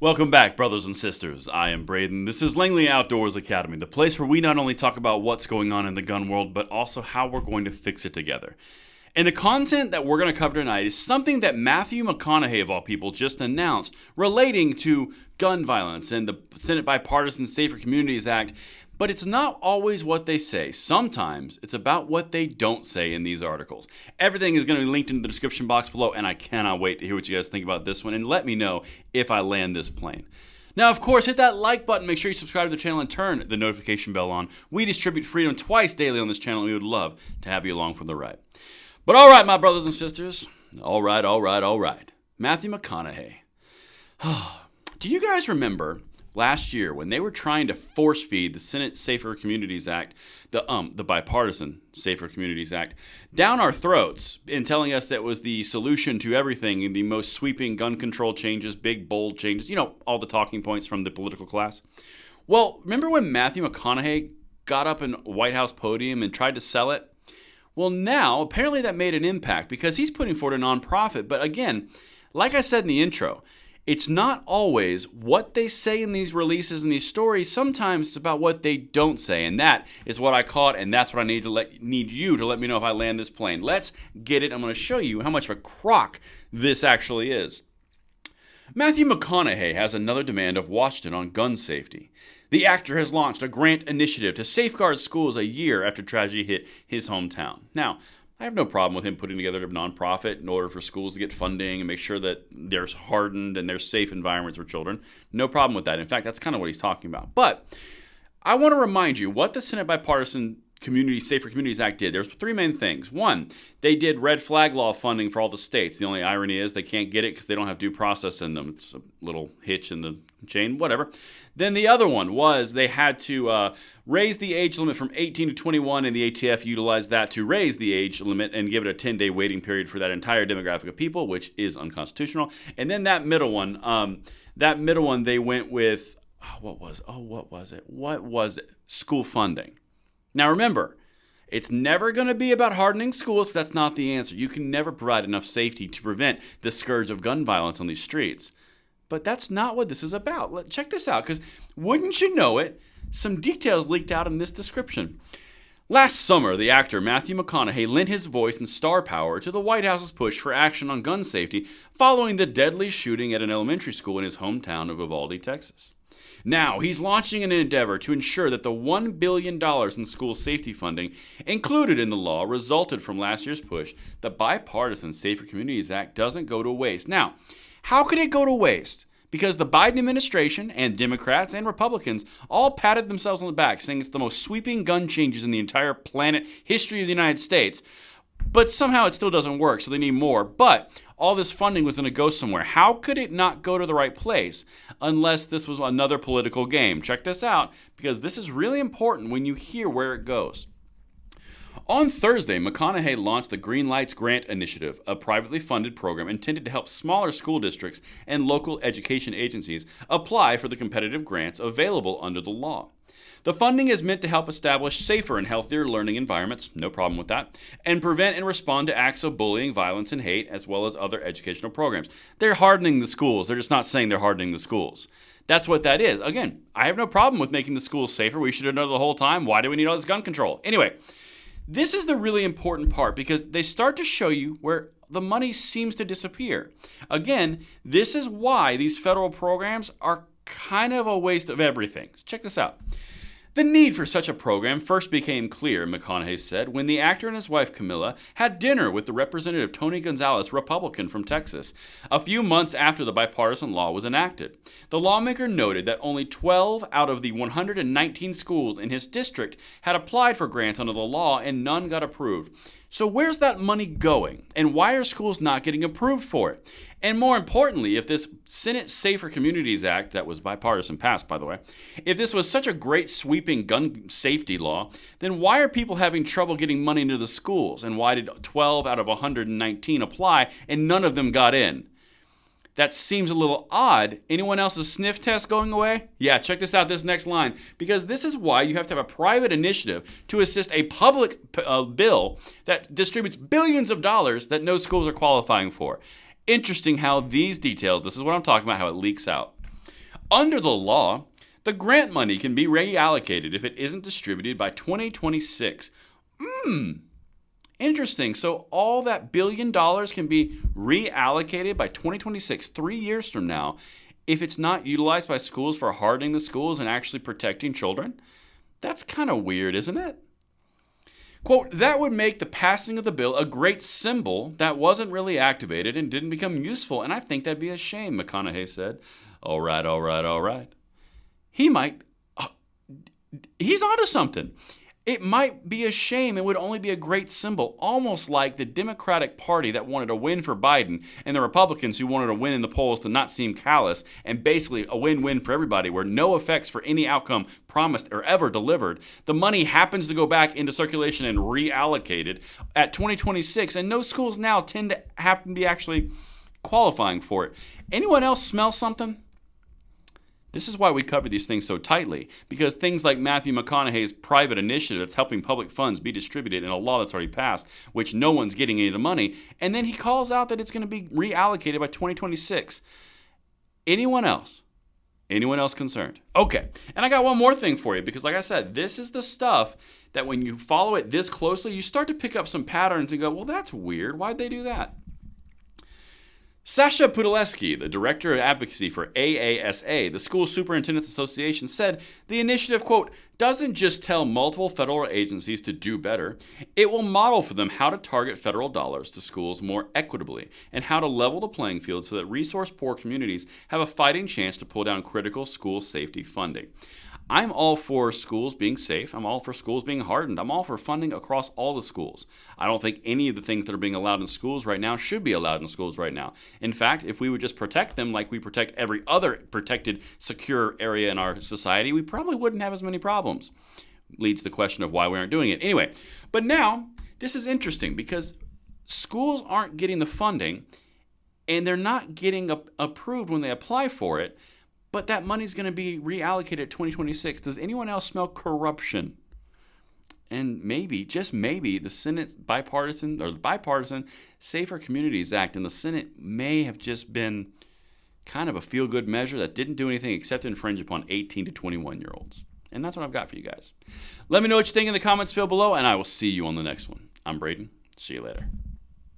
Welcome back, brothers and sisters. I am Braden. This is Langley Outdoors Academy, the place where we not only talk about what's going on in the gun world, but also how we're going to fix it together. And the content that we're going to cover tonight is something that Matthew McConaughey, of all people, just announced relating to gun violence and the Senate Bipartisan Safer Communities Act. But it's not always what they say. Sometimes it's about what they don't say in these articles. Everything is going to be linked in the description box below, and I cannot wait to hear what you guys think about this one, and let me know if I land this plane. Now, of course, hit that like button, make sure you subscribe to the channel, and turn the notification bell on. We distribute freedom twice daily on this channel, and we would love to have you along for the ride. But all right, my brothers and sisters. All right. Matthew McConaughey. Do you guys remember last year when they were trying to force feed the Senate Safer Communities Act, the Bipartisan Safer Communities Act, down our throats in telling us that was the solution to everything and the most sweeping gun control changes, big, bold changes, all the talking points from the political class? Well, remember when Matthew McConaughey got up in a White House podium and tried to sell it? Well, now, apparently that made an impact because he's putting forward a nonprofit. But again, like I said in the intro, it's not always what they say in these releases and these stories. Sometimes it's about what they don't say. And that is what I caught, and that's what I need you to let me know if I land this plane. Let's get it. I'm going to show you how much of a crock this actually is. Matthew McConaughey has another demand of Washington on gun safety. The actor has launched a grant initiative to safeguard schools a year after tragedy hit his hometown. Now, I have no problem with him putting together a nonprofit in order for schools to get funding and make sure that there's hardened and there's safe environments for children. No problem with that. In fact, that's kind of what he's talking about. But I want to remind you what the Senate Bipartisan Safer Communities Act did. There's three main things. One, they did red flag law funding for all the states. The only irony is they can't get it because they don't have due process in them. It's a little hitch in the chain, whatever. Then the other one was they had to raise the age limit from 18 to 21, and the ATF utilized that to raise the age limit and give it a 10-day waiting period for that entire demographic of people, which is unconstitutional. And then that middle one, they went with, what was it? School funding. Now remember, it's never going to be about hardening schools. That's not the answer. You can never provide enough safety to prevent the scourge of gun violence on these streets. But that's not what this is about. Check this out, because wouldn't you know it, some details leaked out in this description. Last summer, the actor Matthew McConaughey lent his voice and star power to the White House's push for action on gun safety following the deadly shooting at an elementary school in his hometown of Uvalde, Texas. Now, he's launching an endeavor to ensure that the $1 billion in school safety funding included in the law resulted from last year's push. The Bipartisan Safer Communities Act doesn't go to waste. Now, how could it go to waste? Because the Biden administration and Democrats and Republicans all patted themselves on the back, saying it's the most sweeping gun changes in the entire planet history of the United States. But somehow it still doesn't work, so they need more. But all this funding was going to go somewhere. How could it not go to the right place unless this was another political game? Check this out, because this is really important when you hear where it goes. On Thursday, McConaughey launched the Green Lights Grant Initiative, a privately funded program intended to help smaller school districts and local education agencies apply for the competitive grants available under the law. The funding is meant to help establish safer and healthier learning environments, no problem with that, and prevent and respond to acts of bullying, violence, and hate, as well as other educational programs. They're hardening the schools. They're just not saying they're hardening the schools. That's what that is. Again, I have no problem with making the schools safer. We should have known the whole time. Why do we need all this gun control? Anyway, this is the really important part because they start to show you where the money seems to disappear. Again, this is why these federal programs are kind of a waste of everything. So check this out. The need for such a program first became clear, McConaughey said, when the actor and his wife Camilla had dinner with the Representative Tony Gonzalez, Republican from Texas, a few months after the bipartisan law was enacted. The lawmaker noted that only 12 out of the 119 schools in his district had applied for grants under the law and none got approved. So where's that money going? And why are schools not getting approved for it? And more importantly, if this Senate Safer Communities Act, that was bipartisan passed, by the way, if this was such a great sweeping gun safety law, then why are people having trouble getting money into the schools? And why did 12 out of 119 apply and none of them got in? That seems a little odd. Anyone else's sniff test going away? Yeah, check this out, this next line. Because this is why you have to have a private initiative to assist a public bill that distributes billions of dollars that no schools are qualifying for. Interesting how these details, this is what I'm talking about, how it leaks out. Under the law, the grant money can be reallocated if it isn't distributed by 2026. Interesting. So all that $1 billion can be reallocated by 2026, 3 years from now, if it's not utilized by schools for hardening the schools and actually protecting children? That's kind of weird, isn't it? Quote, that would make the passing of the bill a great symbol that wasn't really activated and didn't become useful, and I think that'd be a shame, McConaughey said. All right. He's onto something. It might be a shame. It would only be a great symbol, almost like the Democratic Party that wanted a win for Biden and the Republicans who wanted a win in the polls to not seem callous, and basically a win-win for everybody where no effects for any outcome promised or ever delivered. The money happens to go back into circulation and reallocated at 2026, and no schools now tend to happen to be actually qualifying for it. Anyone else smell something? This is why we cover these things so tightly, because things like Matthew McConaughey's private initiative that's helping public funds be distributed in a law that's already passed, which no one's getting any of the money, and then he calls out that it's going to be reallocated by 2026. Anyone else? Anyone else concerned? Okay, and I got one more thing for you, because like I said, this is the stuff that when you follow it this closely, you start to pick up some patterns and go, well, that's weird. Why'd they do that? Sasha Pudleski, the Director of Advocacy for AASA, the School Superintendents Association, said the initiative, quote, doesn't just tell multiple federal agencies to do better, it will model for them how to target federal dollars to schools more equitably and how to level the playing field so that resource-poor communities have a fighting chance to pull down critical school safety funding. I'm all for schools being safe. I'm all for schools being hardened. I'm all for funding across all the schools. I don't think any of the things that are being allowed in schools right now should be allowed in schools right now. In fact, if we would just protect them like we protect every other protected, secure area in our society, we probably wouldn't have as many problems. Leads to the question of why we aren't doing it. Anyway, but now this is interesting because schools aren't getting the funding and they're not getting approved when they apply for it. But that money's going to be reallocated at 2026. Does anyone else smell corruption? And maybe, just maybe, the Senate bipartisan Safer Communities Act in the Senate may have just been kind of a feel-good measure that didn't do anything except infringe upon 18 to 21-year-olds. And that's what I've got for you guys. Let me know what you think in the comments field below, and I will see you on the next one. I'm Braden. See you later.